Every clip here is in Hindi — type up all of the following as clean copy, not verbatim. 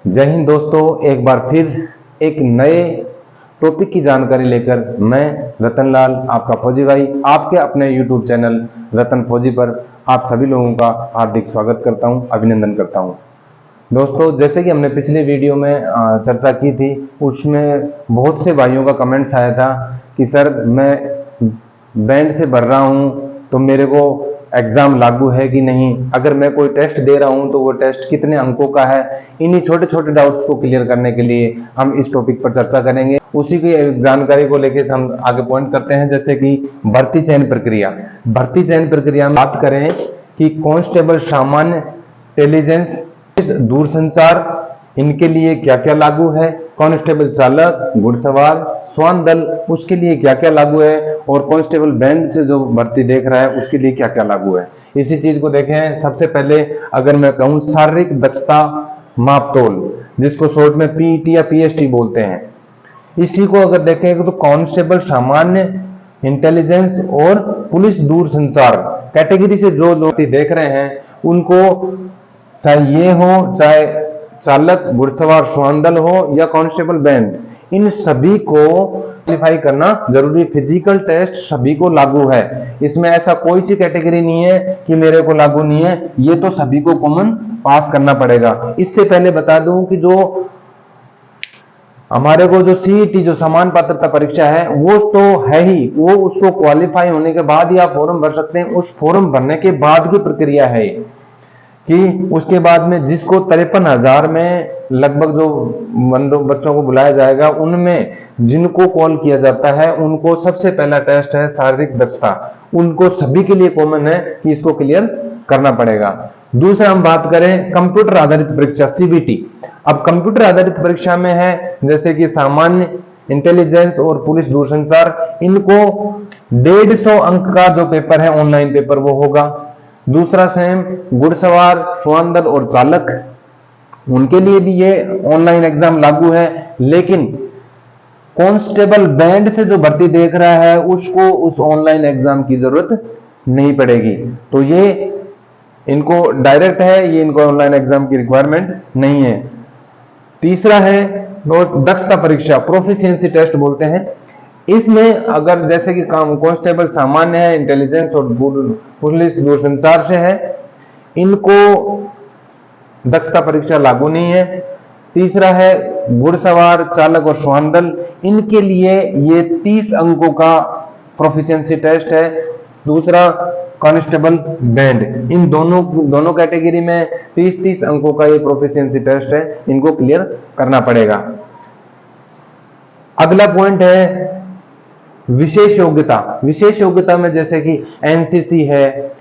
जय हिंद दोस्तों, एक बार फिर एक नए टॉपिक की जानकारी लेकर मैं रतनलाल आपका फौजी भाई आपके अपने YouTube चैनल रतन फौजी पर आप सभी लोगों का हार्दिक स्वागत करता हूं, अभिनंदन करता हूं। दोस्तों, जैसे कि हमने पिछले वीडियो में चर्चा की थी, उसमें बहुत से भाइयों का कमेंट्स आया था कि सर मैं बैंड से भर रहा हूं तो मेरे को एग्जाम लागू है कि नहीं, अगर मैं कोई टेस्ट दे रहा हूं तो वो टेस्ट कितने अंकों का है। इन्हीं छोटे छोटे डाउट्स को क्लियर करने के लिए हम इस टॉपिक पर चर्चा करेंगे। उसी की जानकारी को लेकर हम आगे पॉइंट करते हैं, जैसे कि भर्ती चयन प्रक्रिया। भर्ती चयन प्रक्रिया में बात करें कि कांस्टेबल सामान्य, इंटेलिजेंस, दूरसंचार, इनके लिए क्या क्या लागू है, कांस्टेबल चालक, घुड़सवार, श्वान दल, उसके लिए क्या क्या लागू है, और कांस्टेबल बैंड से जो भर्ती देख रहा है उसके लिए क्या क्या लागू है। इसी चीज को देखें। सबसे पहले अगर मैं कहूं शारीरिक दक्षता मापतोल, जिसको शॉर्ट में पीईटी या पीएसटी बोलते हैं, इसी को अगर देखें तो कांस्टेबल सामान्य, इंटेलिजेंस और पुलिस दूरसंचार कैटेगरी से जो लोग देख रहे हैं उनको, चाहे ये हो, चाहे चालक, घुड़सवार, श्वान दल हो या कांस्टेबल बैंड, इन सभी को क्वालिफाई करना जरूरी। फिजिकल टेस्ट सभी को लागू है, इसमें ऐसा कोई सी कैटेगरी नहीं है कि मेरे को लागू नहीं है, ये तो सभी को कॉमन पास करना पड़ेगा। इससे पहले बता दूं कि जो हमारे को जो सीईटी जो समान पात्रता परीक्षा है वो तो है ही, वो उसको क्वालिफाई होने के बाद ही आप फॉर्म भर सकते हैं। उस फॉर्म भरने के बाद की प्रक्रिया है कि उसके बाद में जिसको 53,000 में लगभग जो बच्चों को बुलाया जाएगा, उनमें जिनको कॉल किया जाता है उनको सबसे पहला टेस्ट है शारीरिक दक्षता। उनको सभी के लिए कॉमन है कि इसको क्लियर करना पड़ेगा। दूसरा हम बात करें कंप्यूटर आधारित परीक्षा, सीबीटी। अब कंप्यूटर आधारित परीक्षा में है जैसे कि सामान्य, इंटेलिजेंस और पुलिस दूरसंचार, इनको 150 अंक का जो पेपर है ऑनलाइन पेपर वो होगा। दूसरा सेम घुड़सवार, श्वान दल और चालक, उनके लिए भी ये ऑनलाइन एग्जाम लागू है, लेकिन कांस्टेबल बैंड से जो भर्ती देख रहा है उसको उस ऑनलाइन एग्जाम की जरूरत नहीं पड़ेगी। तो ये इनको डायरेक्ट है, ये इनको ऑनलाइन एग्जाम की रिक्वायरमेंट नहीं है। तीसरा है दक्षता परीक्षा, प्रोफिशिएंसी टेस्ट बोलते हैं। इसमें अगर जैसे कि कांस्टेबल सामान्य है, इंटेलिजेंस और पुलिस दूरसंचार से है, इनको दक्षता परीक्षा लागू नहीं है। तीसरा है घुड़सवार, चालक और श्वान दल, इनके लिए ये 30 अंकों का प्रोफिशिएंसी टेस्ट है। दूसरा कांस्टेबल बैंड, इन दोनों कैटेगरी में 30-30 अंकों का ये प्रोफिशिएंसी टेस्ट है, इनको क्लियर करना पड़ेगा। अगला पॉइंट है विशेष योग्यता। विशेष योग्यता में जैसे कि एनसीसी है,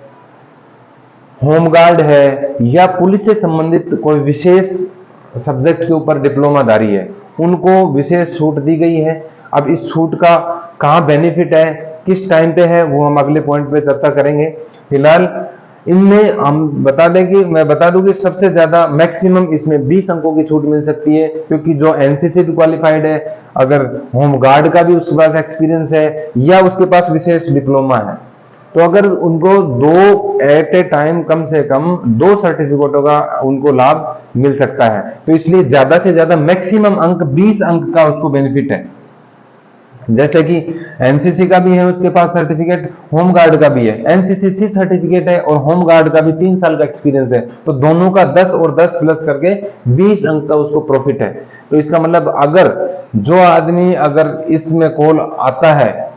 होमगार्ड है या पुलिस से संबंधित कोई विशेष सब्जेक्ट के ऊपर डिप्लोमाधारी है, उनको विशेष छूट दी गई है। अब इस छूट का कहां बेनिफिट है, किस टाइम पे है, वो हम अगले पॉइंट पे चर्चा करेंगे। फिलहाल इनमें हम मैं बता दूं कि सबसे ज्यादा मैक्सिमम इसमें 20 अंकों की छूट मिल सकती है, क्योंकि जो एनसीसी भी क्वालिफाइड है, अगर होमगार्ड का भी उसके पास एक्सपीरियंस है या उसके पास विशेष डिप्लोमा है, तो अगर उनको दो एट ए टाइम कम से कम 2 सर्टिफिकेटों का उनको लाभ मिल सकता है। तो इसलिए ज्यादा से ज्यादा मैक्सिमम अंक 20 अंक का उसको बेनिफिट है। जैसे कि एनसीसी का भी है उसके पास सर्टिफिकेट, होमगार्ड का भी है। एनसीसी सी सर्टिफिकेट है और होमगार्ड का भी 3 साल का एक्सपीरियंस है, तो दोनों का 10 और 10 प्लस करके 20 अंक का उसको प्रॉफिट है। तो इसका मतलब अगर जो आदमी अगर इसमें कॉल आता है,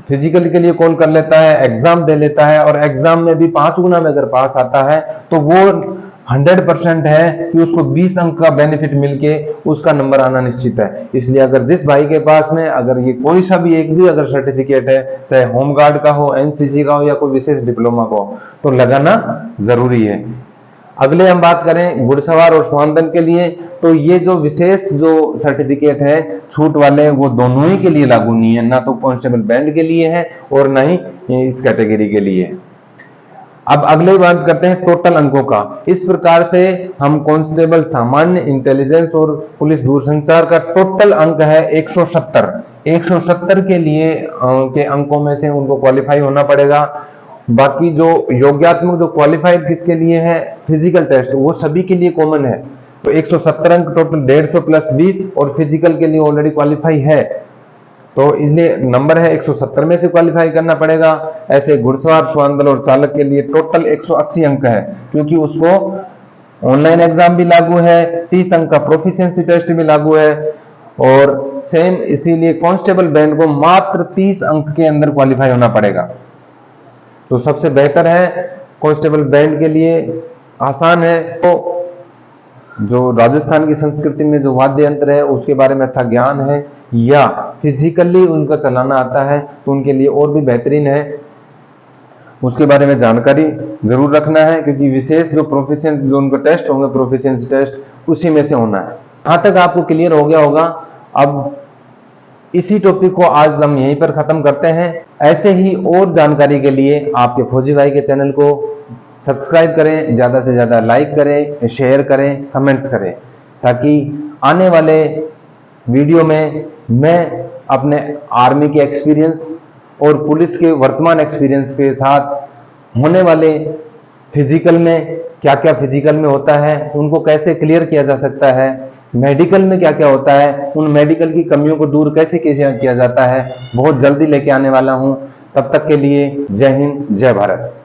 फिजिकल के लिए कॉल कर लेता है, एग्जाम दे लेता है और एग्जाम में भी 5 गुना में अगर पास आता है, तो वो 100% है कि उसको 20 अंक का बेनिफिट मिलके उसका नंबर आना निश्चित है। इसलिए अगर जिस भाई के पास में अगर ये कोई सा भी एक भी अगर सर्टिफिकेट है, चाहे होमगार्ड का हो, एनसीसी का हो या कोई विशेष डिप्लोमा का हो, तो लगाना जरूरी है। अगले हम बात करें घुड़सवार और श्वान दल के लिए, तो ये जो विशेष जो सर्टिफिकेट है छूट वाले, वो दोनों ही के लिए लागू नहीं है, ना तो कांस्टेबल बैंड के लिए है और ना ही इस कैटेगरी के लिए। अब अगले बात करते हैं टोटल अंकों का। इस प्रकार से हम कांस्टेबल सामान्य, इंटेलिजेंस और पुलिस दूरसंचार का टोटल अंक है 170। 170 के लिए के अंकों में से उनको क्वालिफाई होना पड़ेगा। बाकी जो योग्यात्मक जो क्वालिफाइड किसके लिए है, फिजिकल टेस्ट, वो सभी के लिए कॉमन है। तो 170 अंक टोटल 150 प्लस 20 और फिजिकल के लिए ऑलरेडी क्वालिफाई है, तो इसलिए नंबर है 170 में से क्वालिफाई करना पड़ेगा। ऐसे घुड़सवार, श्वानदल और चालक के लिए टोटल 180 अंक है, क्योंकि उसको ऑनलाइन एग्जाम भी लागू है, 30 अंक का प्रोफिशिएंसी टेस्ट भी लागू है, और सेम इसीलिए कांस्टेबल बैंड को मात्र 30 अंक के अंदर क्वालिफाई होना पड़ेगा। तो सबसे बेहतर है कांस्टेबल बैंड के लिए, आसान है। तो जो राजस्थान की संस्कृति में जो वाद्य यंत्र है उसके बारे में अच्छा ज्ञान है या फिजिकली उनका चलाना आता है तो उनके लिए और भी बेहतरीन है, उसके बारे में जानकारी जरूर रखना है, क्योंकि विशेष जो प्रोफिशिएंट जो उनका टेस्ट होंगे, प्रोफिशिएंसी टेस्ट, उसी में से होना है। यहां तक आपको क्लियर हो गया होगा। अब इसी टॉपिक को आज हम यहीं पर खत्म करते हैं। ऐसे ही और जानकारी के लिए आपके फौजी भाई के चैनल को सब्सक्राइब करें, ज्यादा से ज्यादा लाइक करें, शेयर करें, कमेंट्स करें, ताकि आने वाले वीडियो में मैं अपने आर्मी के एक्सपीरियंस और पुलिस के वर्तमान एक्सपीरियंस के साथ होने वाले फिजिकल में क्या क्या फिजिकल में होता है, उनको कैसे क्लियर किया जा सकता है, मेडिकल में क्या क्या होता है, उन मेडिकल की कमियों को दूर कैसे किया जाता है, बहुत जल्दी लेके आने वाला हूं। तब तक के लिए जय हिंद, जय भारत।